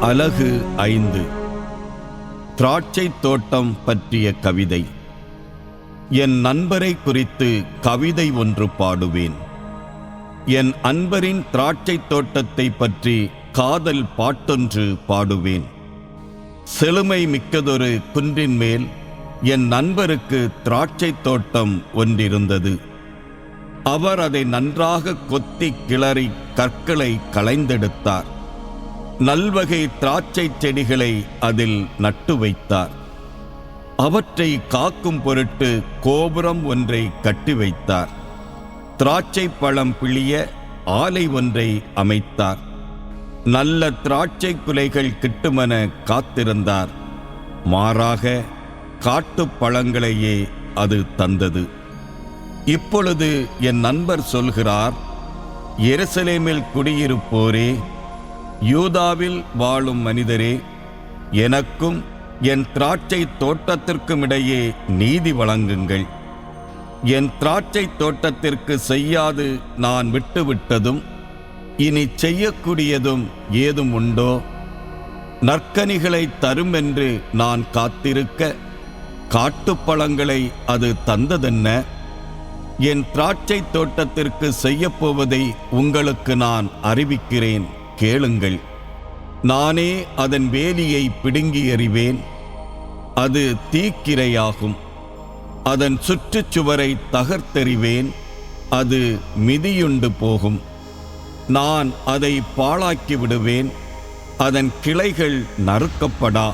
அலகு 5. திராட்சை தோட்டம் பற்றிய கவிதை. என் நண்பரை குறித்து கவிதை ஒன்று பாடுவேன். என் அன்பரின் திராட்சை தோட்டத்தை பற்றி காதல் பாட்டொன்று பாடுவேன். செழுமை மிக்கதொரு குன்றின் மேல் என் நண்பருக்கு திராட்சை தோட்டம் ஒன்றிருந்தது. அவர் அதை நன்றாக கொத்தி கிளறி கற்களை களைந்தெடுத்தார். நல்வகை திராட்சை செடிகளை அதில் நட்டு வைத்தார். அவற்றை காக்கும் பொருட்டு கோபுரம் ஒன்றை கட்டி வைத்தார். திராட்சை பழம் பிழிய ஆலை ஒன்றை அமைத்தார். நல்ல திராட்சை குலைகள் கிட்டுமென காத்திருந்தார். மாறாக காட்டுப் பழங்களையே அது தந்தது. இப்பொழுது என் நண்பர் சொல்கிறார், எருசலேமில் குடியிருப்போரே, யூதாவில் வாழும் மனிதரே, எனக்கும் என் திராட்சை தோட்டத்திற்கும் இடையே நீதி வழங்குங்கள். என் திராட்சை தோட்டத்திற்கு செய்யாது நான் விட்டுவிட்டதும் இனி செய்யக்கூடியதும் ஏதும் உண்டோ? நற்கனிகளை தரும் என்று நான் காத்திருக்க காட்டுப்பழங்களை அது தந்ததென்ன? என் திராட்சை தோட்டத்திற்கு செய்யப்போவதை உங்களுக்கு நான் அறிவிக்கிறேன், கேளுங்கள். நானே அதன் வேலியை பிடுங்கி எறிவேன். அது தீக்கிரையாகும். அதன் சுற்றுச்சுவரை தகர்த்தெறிவேன். அது மிதியுண்டு போகும். நான் அதை பாழாக்கி விடுவேன். அதன் கிளைகள் நறுக்கப்படா,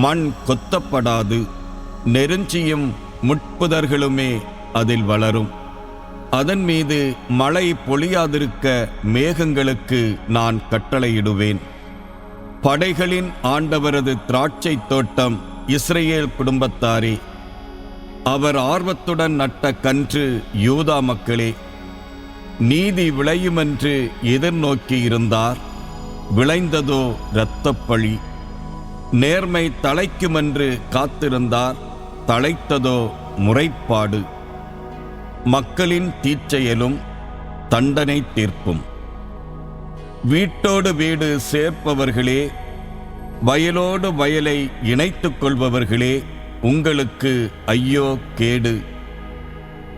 மண் கொத்தப்படாது. நெருஞ்சியும் முட்புதர்களுமே அதில் வளரும். அதன் மீது மழை பொழியாதிருக்க மேகங்களுக்கு நான் கட்டளையிடுவேன். படைகளின் ஆண்டவரது திராட்சை தோட்டம் இஸ்ரவேல் குடும்பத்தாரே, அவர் ஆர்வத்துடன் நட்ட கன்று யூதா மக்களே, நீதி விளையுமென்று எதிர்நோக்கி இருந்தார். விளைந்ததோ இரத்தப்பழி. நேர்மை தழைக்குமென்று காத்திருந்தார். தழைத்ததோ முறைப்பாடு. மக்களின் தீச்செயலும் தண்டனை தீர்ப்பும். வீட்டோடு வீடு சேர்ப்பவர்களே, வயலோடு வயலை இணைத்துக் கொள்பவர்களே, உங்களுக்கு ஐயோ கேடு.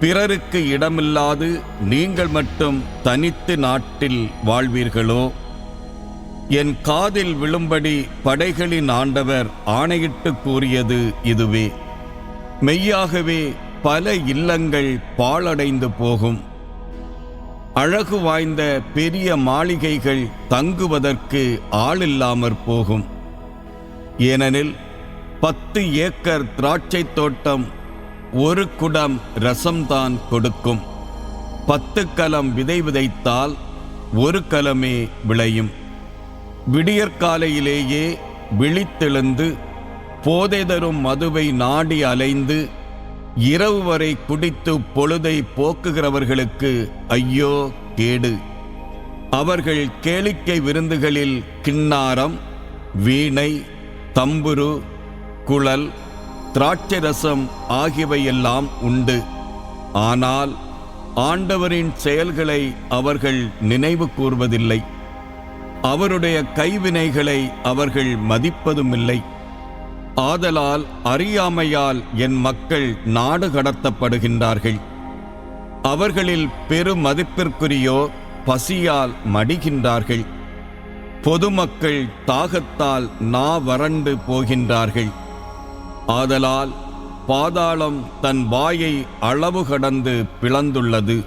பிறருக்கு இடமில்லாது நீங்கள் மட்டும் தனித்து நாட்டில் வாழ்வீர்களோ? என் காதில் விழும்படி படைகளின் ஆண்டவர் ஆணையிட்டு கூறியது இதுவே. மெய்யாகவே பல இல்லங்கள் பாழடைந்து போகும். அழகு வாய்ந்த பெரிய மாளிகைகள் தங்குவதற்கு ஆளில்லாமற் போகும். ஏனெனில் 10 ஏக்கர் திராட்சை தோட்டம் 1 குடம் ரசம்தான் கொடுக்கும். 10 கலம் விதை விதைத்தால் 1 கலமே விளையும். விடியற்காலையிலேயே விழித்தெழுந்து போதை தரும் மதுவை நாடி அலைந்து இரவு வரை குடித்து பொழுதை போக்குகிறவர்களுக்கு ஐயோ கேடு. அவர்கள் கேளிக்கை விருந்துகளில் கிண்ணாரம், வீணை, தம்புரு, குழல், திராட்சை ரசம் ஆகியவையெல்லாம் உண்டு. ஆனால் ஆண்டவரின் செயல்களை அவர்கள் நினைவு கூர்வதில்லை. அவருடைய கைவினைகளை அவர்கள் மதிப்பதுமில்லை. ஆதலால் அறியாமையால் என் மக்கள் நாடு கடத்தப்படுகின்றார்கள். அவர்களில் பெருமதிப்பிற்குரியோர் பசியால் மடிகின்றார்கள். பொதுமக்கள் தாகத்தால் வறண்டு போகின்றார்கள். ஆதலால் பாதாளம் தன் வாயை அளவு கடந்து பிளந்துள்ளது.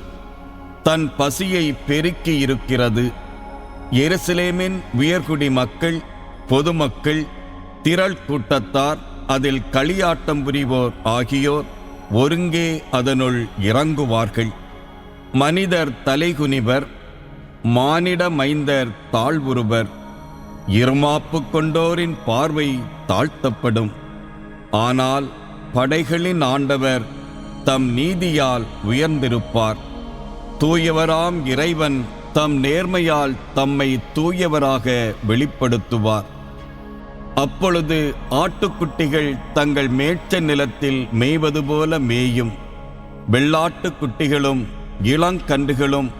தன் பசியை பெருக்கி இருக்கிறது. எருசலேமின் உயர்குடி மக்கள், பொதுமக்கள், திரள் கூட்டத்தார், அதில் களியாட்டம் புரிவோர் ஆகியோர் ஒருங்கே அதனுள் இறங்குவார்கள். மனிதர் தலைகுனிவர், மானிட மைந்தர் தாழ்வுறுவர். இருமாப்பு கொண்டோரின் பார்வை தாழ்த்தப்படும். ஆனால் படைகளின் ஆண்டவர் தம் நீதியால் உயர்ந்திருப்பார். தூயவராம் இறைவன் தம் நேர்மையால் தம்மை தூயவராக வெளிப்படுத்துவார். அப்பொழுது ஆட்டுக்குட்டிகள் தங்கள் மேய்ச்ச நிலத்தில் மேய்வது போல மேயும். வெள்ளாட்டுக்குட்டிகளும் இளங்கன்றுகளும்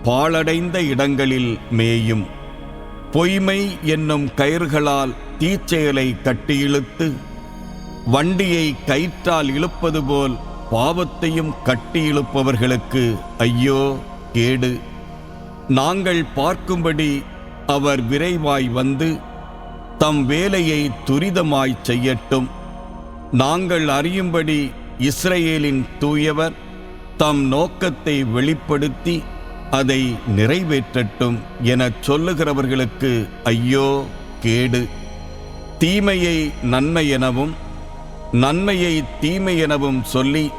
பாழடைந்த இடங்களில் மேயும். பொய்மை என்னும் கயிர்களால் தீச்செயலை கட்டி இழுத்து வண்டியை கயிற்றால் இழுப்பது போல் பாவத்தையும் கட்டி இழுப்பவர்களுக்கு ஐயோ கேடு. நாங்கள் பார்க்கும்படி அவர் விரைவாய் வந்து தம் வேலையை துரிதமாய் செய்யட்டும். நாங்கள் அறியும்படி இஸ்ரவேலின் தூயவர் தம் நோக்கத்தை வெளிப்படுத்தி அதை நிறைவேற்றட்டும் எனச் சொல்லுகிறவர்களுக்கு ஐயோ கேடு. தீமையை நன்மை எனவும் நன்மையை தீமை எனவும் சொல்லி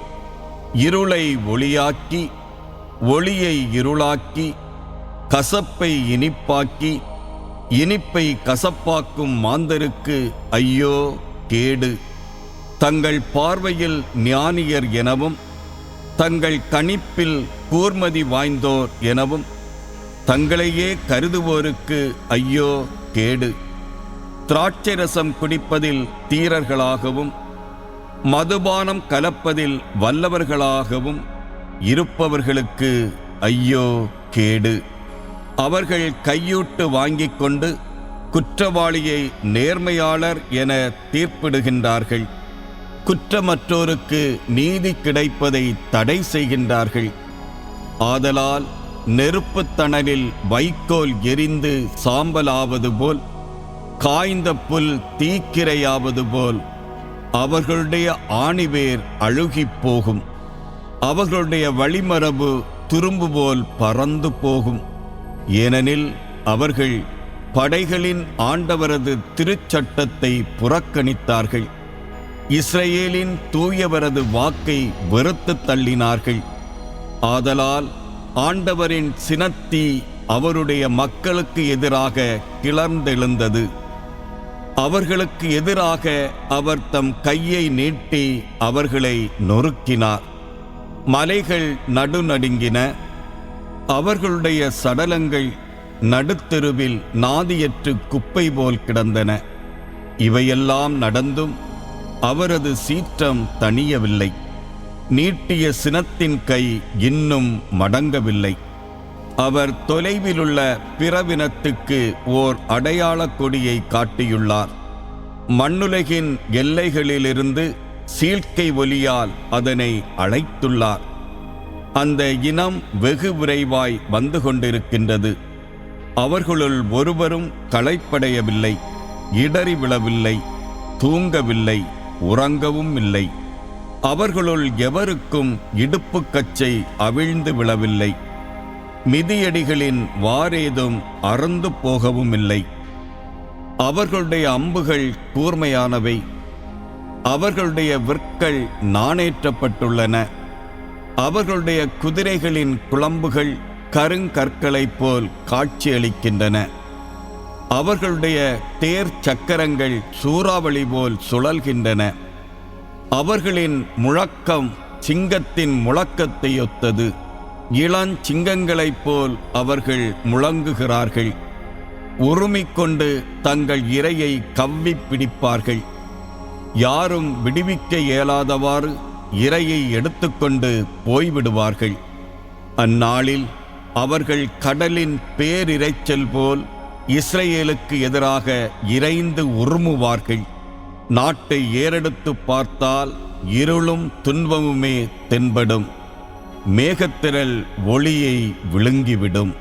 இருளை ஒளியாக்கி ஒளியை இருளாக்கி கசப்பை இனிப்பாக்கி இனிப்பை கசப்பாக்கும் மாந்தருக்கு ஐயோ கேடு. தங்கள் பார்வையில் ஞானியர் எனவும் தங்கள் கணிப்பில் கூர்மதி வாய்ந்தோர் எனவும் தங்களையே கருதுவோருக்கு ஐயோ கேடு. திராட்சை குடிப்பதில் தீரர்களாகவும் மதுபானம் கலப்பதில் வல்லவர்களாகவும் இருப்பவர்களுக்கு ஐயோ கேடு. அவர்கள் கையூட்டு வாங்கிக் கொண்டு குற்றவாளியை நேர்மையாளர் என தீர்ப்பிடுகின்றார்கள். குற்றமற்றோருக்கு நீதி கிடைப்பதை தடை செய்கின்றார்கள். ஆதலால் நெருப்புத் தணலில் வைக்கோல் எரிந்து சாம்பலாவது போல் காய்ந்த புல் தீக்கிரையாவது போல் அவர்களுடைய ஆணிவேர் அழுகிப் போகும். அவர்களுடைய வழிமரபு துரும்பு போல் பறந்து போகும். ஏனெனில் அவர்கள் படைகளின் ஆண்டவரது திருச்சட்டத்தை புறக்கணித்தார்கள். இஸ்ரவேலின் தூயவரது வாக்கை வெறுத்து தள்ளினார்கள். ஆதலால் ஆண்டவரின் சினத்தீ அவருடைய மக்களுக்கு எதிராக கிளர்ந்தெழுந்தது. அவர்களுக்கு எதிராக அவர் தம் கையை நீட்டி அவர்களை நொறுக்கினார். மலைகள் நடுநடுங்கின. அவர்களுடைய சடலங்கள் நடுத்தெருவில் நாதியற்று குப்பை போல் கிடந்தன. இவையெல்லாம் நடந்தும் அவரது சீற்றம் தணியவில்லை. நீட்டிய சினத்தின் கை இன்னும் மடங்கவில்லை. அவர் தொலைவிலுள்ள பிறவினத்துக்கு ஓர் அடையாளக் கொடியை காட்டியுள்ளார். மண்ணுலகின் எல்லைகளிலிருந்து சீழ்க்கை ஒலியால் அதனை அழைத்துள்ளார். அந்த இனம் வெகு விரைவாய் வந்து கொண்டிருக்கின்றது. அவர்களுள் ஒருவரும் களைப்படையவில்லை, இடறி விழவில்லை, தூங்கவில்லை, உறங்கவும் இல்லை. அவர்களுள் எவருக்கும் இடுப்புக்கச்சை அவிழ்ந்து விழவில்லை. மிதியடிகளின் வாரேதும் அறந்து போகவும் இல்லை. அவர்களுடைய அம்புகள் கூர்மையானவை. அவர்களுடைய விற்கள் நாணேற்றப்பட்டுள்ளன. அவர்களுடைய குதிரைகளின் குளம்புகள் கருங்கற்களைப் போல் காட்சியளிக்கின்றன. அவர்களுடைய தேர் சக்கரங்கள் சூறாவளி போல் சுழல்கின்றன. அவர்களின் முழக்கம் சிங்கத்தின் முழக்கத்தை ஒத்தது. இளஞ்சிங்கங்களைப் போல் அவர்கள் முழங்குகிறார்கள். உறுமிக்கொண்டு தங்கள் இரையை கவ்விப் பிடிப்பார்கள். யாரும் விடுவிக்க இயலாதவாறு இரையை எடுத்துக்கொண்டு போய்விடுவார்கள். அந்நாளில் அவர்கள் கடலின் பேரிரைச்சல் போல் இஸ்ரவேலுக்கு எதிராக இரைந்து உருமுவார்கள். நாட்டை ஏறெடுத்து பார்த்தால் இருளும் துன்பமுமே தென்படும். மேகத்திரள் ஒளியை விழுங்கிவிடும்.